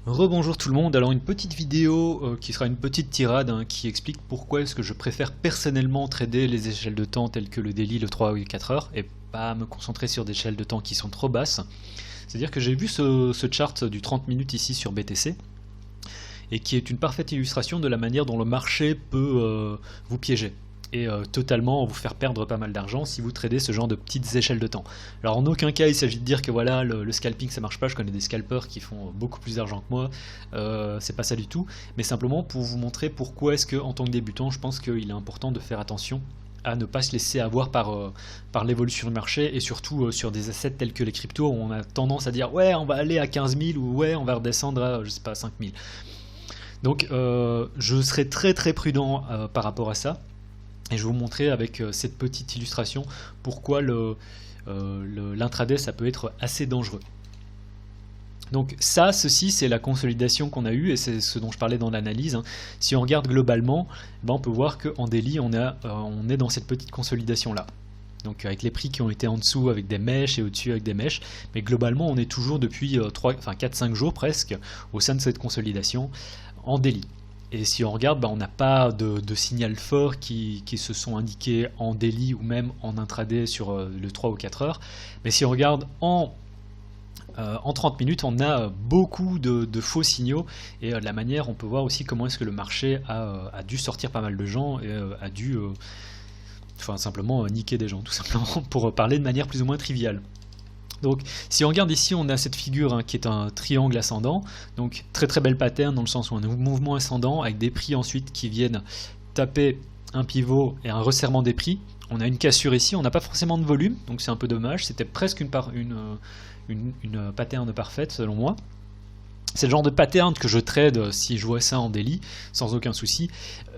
Rebonjour tout le monde, alors une petite vidéo qui sera une petite tirade qui explique pourquoi est-ce que je préfère personnellement trader les échelles de temps telles que le daily, le 3 ou le 4 heures et pas me concentrer sur des échelles de temps qui sont trop basses. C'est-à-dire que j'ai vu ce chart du 30 minutes ici sur BTC et qui est une parfaite illustration de la manière dont le marché peut vous piéger et totalement vous faire perdre pas mal d'argent si vous tradez ce genre de petites échelles de temps. Alors en aucun cas il s'agit de dire que voilà le scalping ça marche pas, je connais des scalpers qui font beaucoup plus d'argent que moi, c'est pas ça du tout, mais simplement pour vous montrer pourquoi est-ce que en tant que débutant je pense qu'il est important de faire attention à ne pas se laisser avoir par l'évolution du marché et surtout sur des assets tels que les cryptos où on a tendance à dire ouais on va aller à 15 000 ou ouais on va redescendre à je sais pas 5 000. Donc je serai très très prudent par rapport à ça. Et je vais vous montrer avec cette petite illustration pourquoi l'intraday ça peut être assez dangereux. Donc ceci c'est la consolidation qu'on a eue et c'est ce dont je parlais dans l'analyse. Si on regarde globalement, on peut voir qu'en daily on est dans cette petite consolidation là. Donc avec les prix qui ont été en dessous avec des mèches et au-dessus avec des mèches, mais globalement on est toujours depuis 4-5 jours presque au sein de cette consolidation en daily. Et si on regarde, on n'a pas de signal fort qui se sont indiqués en daily ou même en intraday sur le 3 ou 4 heures. Mais si on regarde en 30 minutes, on a beaucoup de faux signaux et de la manière, on peut voir aussi comment est-ce que le marché a dû sortir pas mal de gens et a dû simplement niquer des gens, tout simplement, pour parler de manière plus ou moins triviale. Donc si on regarde ici, on a cette figure qui est un triangle ascendant, donc très très belle pattern dans le sens où on a un mouvement ascendant avec des prix ensuite qui viennent taper un pivot et un resserrement des prix. On a une cassure ici, on n'a pas forcément de volume, donc c'est un peu dommage, c'était presque une pattern parfaite selon moi. C'est le genre de pattern que je trade si je vois ça en daily, sans aucun souci.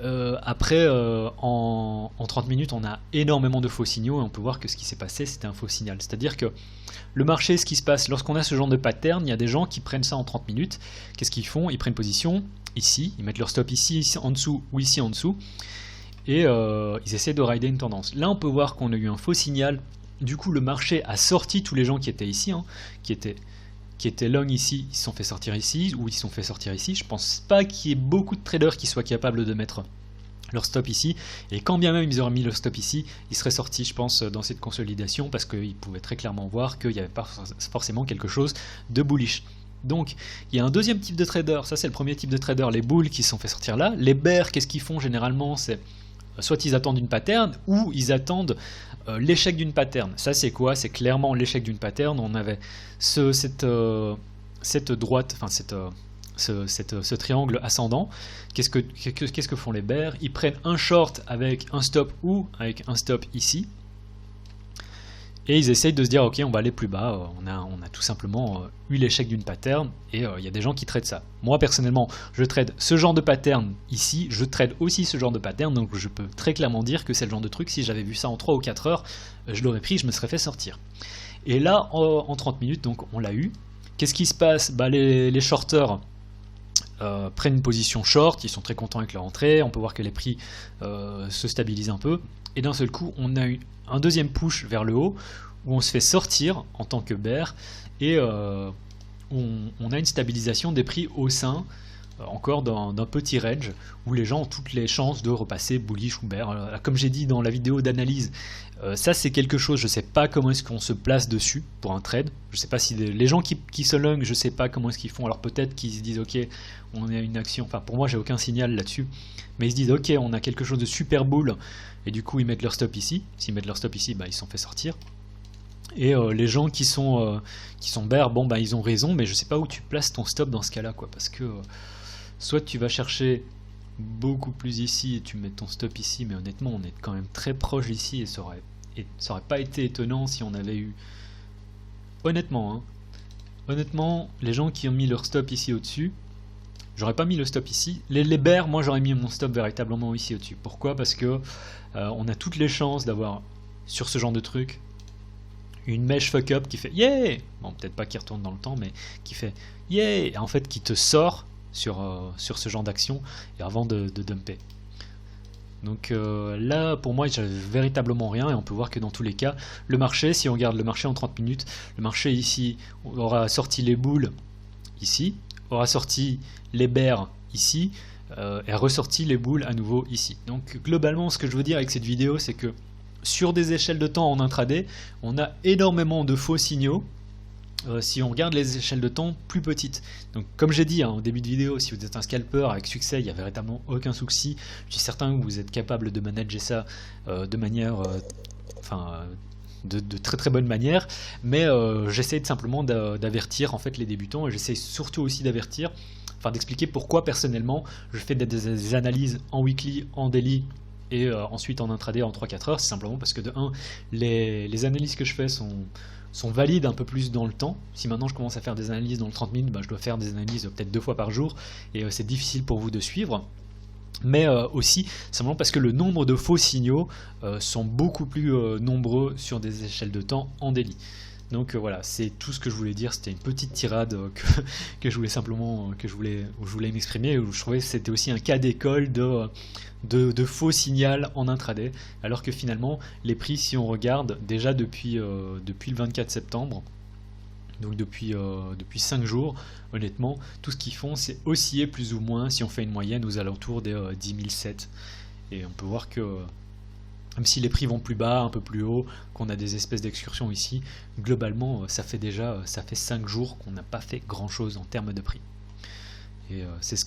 Après, en 30 minutes, on a énormément de faux signaux et on peut voir que ce qui s'est passé, c'était un faux signal. C'est-à-dire que le marché, ce qui se passe, lorsqu'on a ce genre de pattern, il y a des gens qui prennent ça en 30 minutes. Qu'est-ce qu'ils font? Ils prennent position ici, ils mettent leur stop ici en dessous ou ici en dessous, et ils essaient de rider une tendance. Là, on peut voir qu'on a eu un faux signal. Du coup, le marché a sorti tous les gens qui étaient ici, qui étaient long ici, ils se sont fait sortir ici, ou ils se sont fait sortir ici. Je pense pas qu'il y ait beaucoup de traders qui soient capables de mettre leur stop ici, et quand bien même ils auraient mis leur stop ici, ils seraient sortis, je pense, dans cette consolidation, parce qu'ils pouvaient très clairement voir qu'il n'y avait pas forcément quelque chose de bullish. Donc, il y a un deuxième type de trader, ça c'est le premier type de trader, les bulls qui se sont fait sortir là. Les bears, qu'est-ce qu'ils font généralement? C'est soit ils attendent une pattern, ou ils attendent l'échec d'une pattern. Ça c'est quoi? C'est clairement l'échec d'une pattern. On avait cette droite, enfin ce triangle ascendant. Qu'est-ce que font les bears? Ils prennent un short avec un stop ou avec un stop ici. Et ils essayent de se dire ok on va aller plus bas, on a tout simplement eu l'échec d'une pattern et il y a des gens qui tradent ça. Moi personnellement je trade ce genre de pattern ici, je trade aussi ce genre de pattern, donc je peux très clairement dire que c'est le genre de truc, si j'avais vu ça en 3 ou 4 heures, je l'aurais pris, je me serais fait sortir. Et là en 30 minutes donc on l'a eu. Qu'est-ce qui se passe? Les shorters prennent une position short, ils sont très contents avec leur entrée, on peut voir que les prix se stabilisent un peu, et d'un seul coup on a eu un deuxième push vers le haut où on se fait sortir en tant que bear et on a une stabilisation des prix au sein encore d'un petit range où les gens ont toutes les chances de repasser bullish ou bear. Comme j'ai dit dans la vidéo d'analyse, ça c'est quelque chose, je sais pas comment est-ce qu'on se place dessus pour un trade, je sais pas si les gens qui se long, je sais pas comment est-ce qu'ils font, alors peut-être qu'ils se disent ok on a une action, enfin pour moi j'ai aucun signal là-dessus, mais ils se disent ok on a quelque chose de super bull et du coup ils mettent leur stop ici, s'ils mettent leur stop ici ils se sont fait sortir. Et les gens qui sont bear, ils ont raison, mais je sais pas où tu places ton stop dans ce cas-là, quoi, parce que soit tu vas chercher beaucoup plus ici et tu mets ton stop ici, mais honnêtement on est quand même très proche ici et ça aurait pas été étonnant si on avait eu honnêtement les gens qui ont mis leur stop ici au-dessus, j'aurais pas mis le stop ici. Les bears, moi j'aurais mis mon stop véritablement ici au-dessus. Pourquoi? Parce que on a toutes les chances d'avoir sur ce genre de truc une mèche fuck up qui fait yeah, bon peut-être pas qui retourne dans le temps, mais qui fait yeah, et en fait qui te sort sur ce genre d'action et avant de dumper. Donc là, pour moi, j'avais véritablement rien, et on peut voir que dans tous les cas, le marché, si on regarde le marché en 30 minutes, le marché ici aura sorti les boules ici, aura sorti les bears ici, et ressorti les boules à nouveau ici. Donc globalement, ce que je veux dire avec cette vidéo, c'est que sur des échelles de temps en intraday, on a énormément de faux signaux si on regarde les échelles de temps plus petites. Donc comme j'ai dit au début de vidéo, si vous êtes un scalper avec succès, il n'y a véritablement aucun souci. Je suis certain que vous êtes capable de manager ça de manière... de très très bonne manière, mais j'essaie simplement d'avertir en fait les débutants, et j'essaie surtout aussi d'expliquer pourquoi personnellement je fais des analyses en weekly, en daily et ensuite en intraday en 3-4 heures. C'est simplement parce que de 1, les analyses que je fais sont valides un peu plus dans le temps. Si maintenant je commence à faire des analyses dans le 30 minutes, je dois faire des analyses peut-être 2 fois par jour, et c'est difficile pour vous de suivre. Mais aussi simplement parce que le nombre de faux signaux sont beaucoup plus nombreux sur des échelles de temps en daily. Donc voilà, c'est tout ce que je voulais dire. C'était une petite tirade que je voulais simplement où je voulais m'exprimer, où je trouvais que c'était aussi un cas d'école de faux signal en intraday, alors que finalement les prix, si on regarde déjà depuis le 24 septembre, donc depuis 5 jours, honnêtement, tout ce qu'ils font, c'est osciller plus ou moins, si on fait une moyenne, aux alentours des 10 700. Et on peut voir que, même si les prix vont plus bas, un peu plus haut, qu'on a des espèces d'excursions ici, globalement, ça fait 5 jours qu'on n'a pas fait grand-chose en termes de prix. Et c'est ce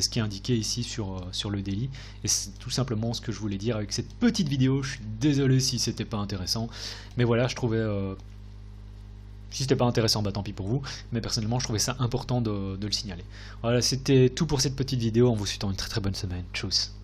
qui est indiqué ici sur le daily. Et c'est tout simplement ce que je voulais dire avec cette petite vidéo. Je suis désolé si c'était pas intéressant, mais voilà, je trouvais... si c'était pas intéressant, tant pis pour vous, mais personnellement je trouvais ça important de le signaler. Voilà, c'était tout pour cette petite vidéo, en vous souhaitant une très très bonne semaine. Tchuss.